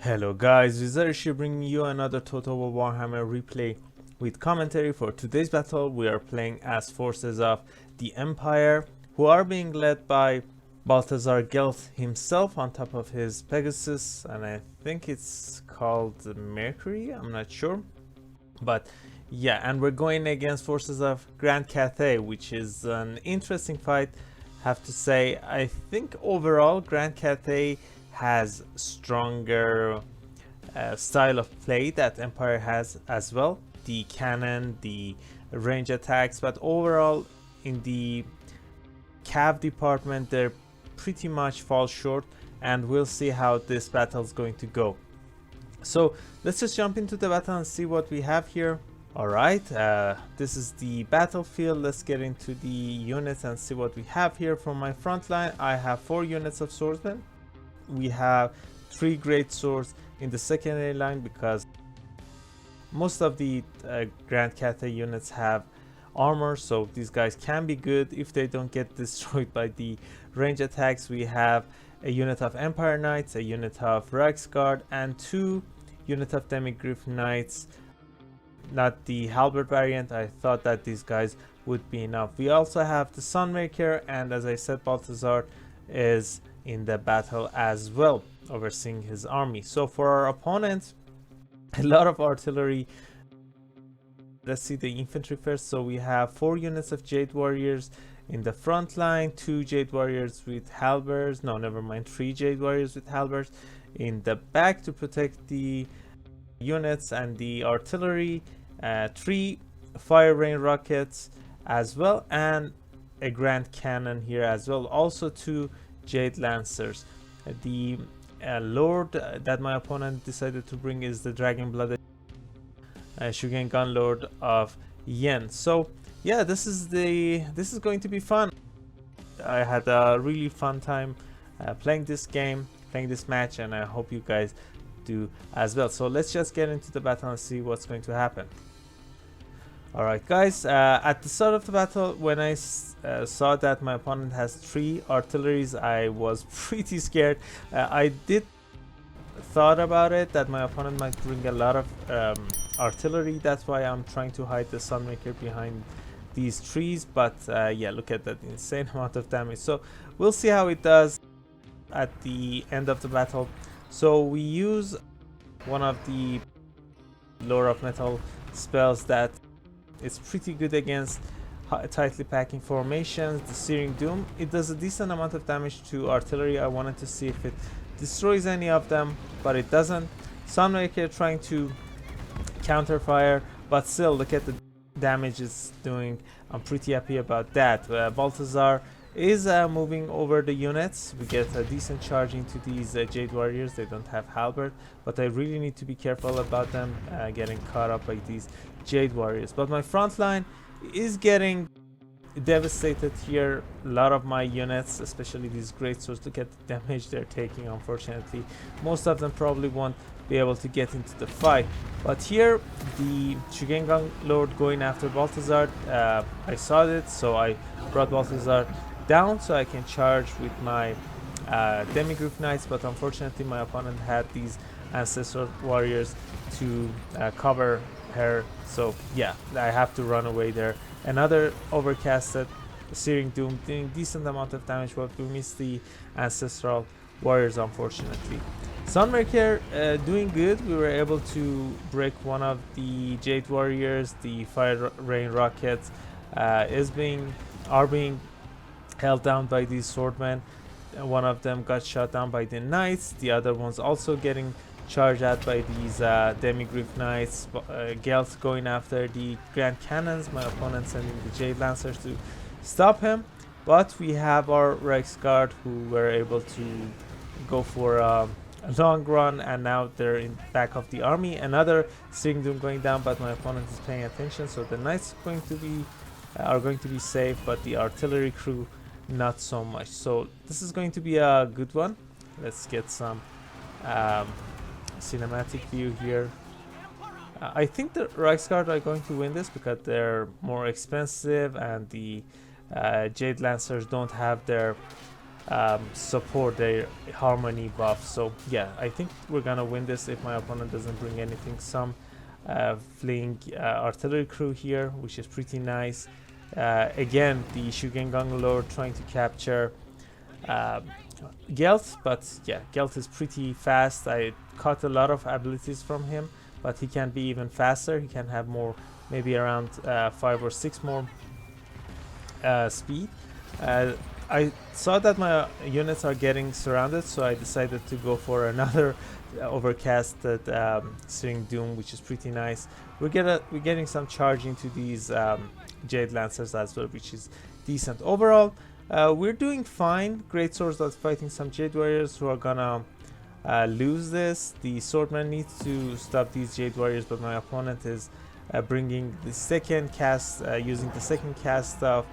Hello guys, Wizard here bringing you another Total War Warhammer replay with commentary. For today's battle we are playing as forces of the Empire, who are being led by Balthazar Gelt himself on top of his Pegasus, and I think it's called Mercury, I'm not sure. But yeah, and we're going against forces of Grand Cathay, which is an interesting fight, have to say. I think overall Grand Cathay has stronger style of play that Empire has as well. The cannon, the range attacks, but overall in the cav department they pretty much fall short, and we'll see how this battle is going to go. So let's just jump into the battle and see what we have here. Alright, this is the battlefield. Let's get into the units and see what we have here. From my front line I have 4 units of swordsmen. We have 3 great swords in the secondary line, because most of the Grand Cathay units have armor, so these guys can be good if they don't get destroyed by the range attacks. We have a unit of Empire Knights, a unit of Reichsguard, and 2 units of Demigryph Knights. Not the halberd variant. I thought that these guys would be enough. We also have the Sunmaker, and as I said, Balthazar is in the battle as well, overseeing his army. So for our opponent, a lot of artillery. Let's see the infantry first. So we have 4 units of Jade Warriors in the front line, 2 Jade Warriors with halberds, no, never mind, 3 Jade Warriors with halberds in the back to protect the units and the artillery, 3 fire rain rockets as well, and a grand cannon here as well, also 2 Jade Lancers. The lord that my opponent decided to bring is the dragon blooded Shugen Gun Lord of Yen. So yeah, this is going to be fun. I had a really fun time playing this game, playing this match, and I hope you guys do as well. So let's just get into the battle and see what's going to happen. Alright guys, at the start of the battle, when I saw that my opponent has 3 artilleries, I was pretty scared. I did thought about it that my opponent might bring a lot of artillery. That's why I'm trying to hide the Sunmaker behind these trees. But yeah, look at that insane amount of damage. So we'll see how it does at the end of the battle. So we use one of the Lore of Metal spells that is pretty good against tightly packing formations, the Searing Doom. It does a decent amount of damage to artillery. I wanted to see if it destroys any of them, but it doesn't. Sunmaker trying to counter fire, but still look at the damage it's doing. I'm pretty happy about that. Balthazar is moving over the units. We get a decent charge into these Jade Warriors. They don't have halberd, but I really need to be careful about them getting caught up by these Jade Warriors. But my front line is getting devastated here. A lot of my units, especially these great swords, look at the damage they're taking. Unfortunately, most of them probably won't be able to get into the fight. But here, the Shugengan Lord going after Balthazar, I saw it, so I brought Balthazar down so I can charge with my Demigryph Knights. But unfortunately, my opponent had these Ancestral Warriors to cover her, so yeah, I have to run away there. Another overcasted Searing Doom doing decent amount of damage, but we missed the Ancestral Warriors unfortunately. Sunmaker doing good. We were able to break one of the Jade Warriors. The Fire Rain Rockets are being held down by these swordmen. One of them got shot down by the Knights. The other one's also getting charged at by these Demigryph Knights. Gelt going after the Grand Cannons. My opponent sending the Jade Lancers to stop him. But we have our Reichsguard who were able to go for a long run, and now they're in back of the army. Another Searing Doom going down, but my opponent is paying attention, so the Knights are going to be safe, but the artillery crew not so much. So this is going to be a good one. Let's get some cinematic view here. I think the Reichsguard are going to win this because they're more expensive, and the Jade Lancers don't have their support their harmony buff. So yeah, I think we're gonna win this if my opponent doesn't bring anything. Some fleeing artillery crew here, which is pretty nice. Again, the Shugengang Lord trying to capture Gelt, but yeah, Gelt is pretty fast. I caught a lot of abilities from him, but he can be even faster. He can have more, maybe around 5 or 6 more speed. I saw that my units are getting surrounded, so I decided to go for another overcasted Searing Doom, which is pretty nice. We're getting some charge into these Jade Lancers as well, which is decent. Overall, we're doing fine. Great Swords are fighting some Jade Warriors who are gonna lose this. The Swordman needs to stop these Jade Warriors, but my opponent is bringing the second cast, using the second cast of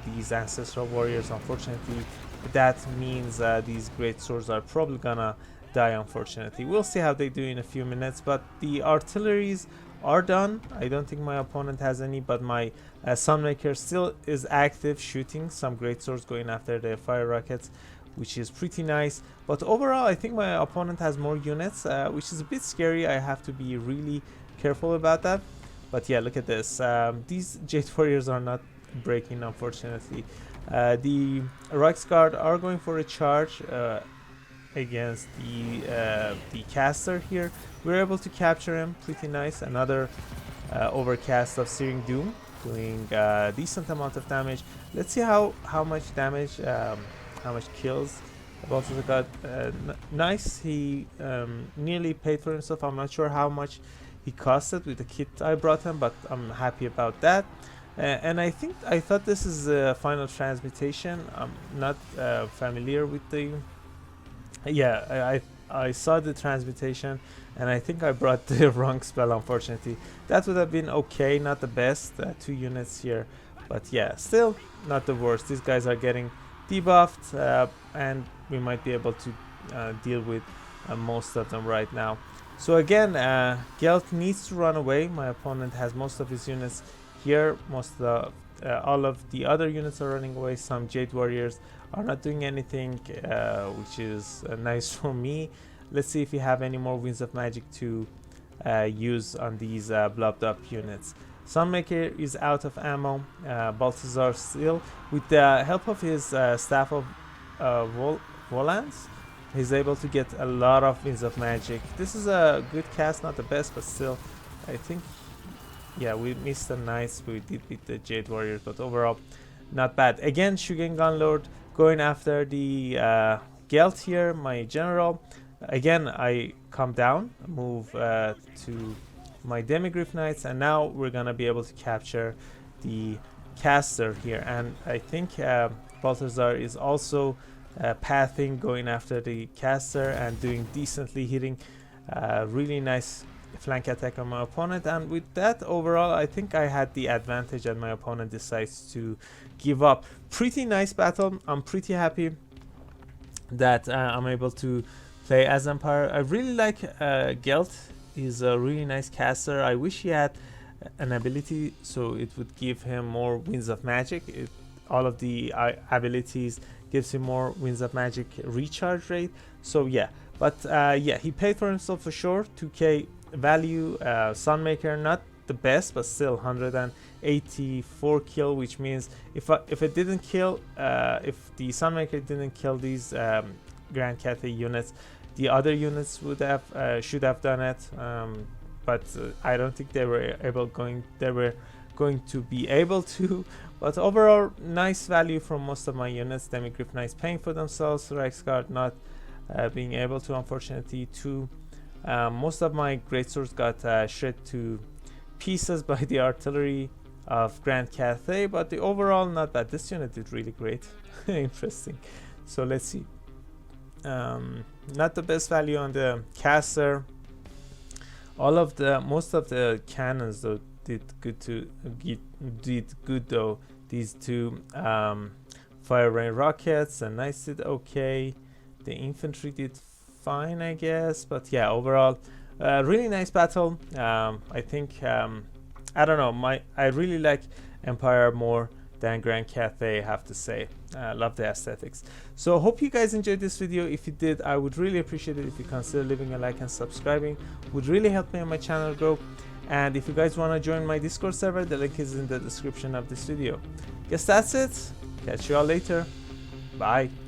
these Ancestral Warriors. Unfortunately, that means these Great Swords are probably gonna die, unfortunately. We'll see how they do in a few minutes, but the artilleries are done. I don't think my opponent has any, but my Sunmaker still is active, shooting some Great Swords, going after the fire rockets, which is pretty nice. But overall, I think my opponent has more units, which is a bit scary. I have to be really careful about that. But yeah, look at this. These Jade Warriors are not breaking, unfortunately. The Reichsguard are going for a charge against the caster here. We're able to capture him, pretty nice. Another overcast of Searing Doom, doing a decent amount of damage. Let's see how much damage, how much kills. Balthazar got nice. He nearly paid for himself. I'm not sure how much he costed with the kit I brought him, but I'm happy about that. And I thought this is a final transmutation. I'm not familiar with the. Yeah, I saw the transmutation, and I think I brought the wrong spell. Unfortunately, that would have been okay, not the best. 2 units here, but yeah, still not the worst. These guys are getting debuffed, and we might be able to deal with most of them right now. So again, Gelt needs to run away. My opponent has most of his units here. Most of all of the other units are running away. Some Jade Warriors are not doing anything, which is nice for me. Let's see if we have any more Winds of Magic to use on these blobbed up units. Sunmaker is out of ammo. Balthazar still, with the help of his Staff of Volans, he's able to get a lot of Winds of Magic. This is a good cast, not the best, but still, I think, yeah, we missed the Knights. We did beat the Jade Warriors, but overall, not bad. Again, Shugengan Lord going after the Gelt here, my general. Again, I come down, move to my Demigryph Knights, and now we're gonna be able to capture the caster here. And I think Balthazar is also pathing, going after the caster and doing decently, hitting really nice flank attack on my opponent. And with that, overall, I think I had the advantage, and my opponent decides to give up. Pretty nice battle. I'm pretty happy that I'm able to play as Empire. I really like Gelt. He's a really nice caster. I wish he had an ability so it would give him more Winds of Magic. All of the abilities gives him more Winds of Magic recharge rate. So yeah, but yeah, he paid for himself for sure. 2k value. Sunmaker, not the best, but still 184 kill, which means if it didn't kill, if the Sunmaker didn't kill these Grand Cathay units, the other units would have should have done it, but I don't think they were going to be able to. But overall, nice value from most of my units. Demigryph Knights paying for themselves. Reichsguard not being able to, unfortunately. Most of my Great Swords got shred to pieces by the artillery of Grand Cathay, but the overall not bad. This unit did really great. Interesting. So let's see. Not the best value on the caster. Most of the cannons though did good though. These 2 fire rain rockets and Knights did okay. The infantry did fine, I guess, but yeah, overall really nice battle. I think I don't know, I really like Empire more than Grand Cathay, I have to say. I love the aesthetics. So hope you guys enjoyed this video. If you did, I would really appreciate it if you consider leaving a like and subscribing. Would really help me and my channel grow. And if you guys want to join my Discord server, the link is in the description of this video. Guess that's it. Catch you all later. Bye.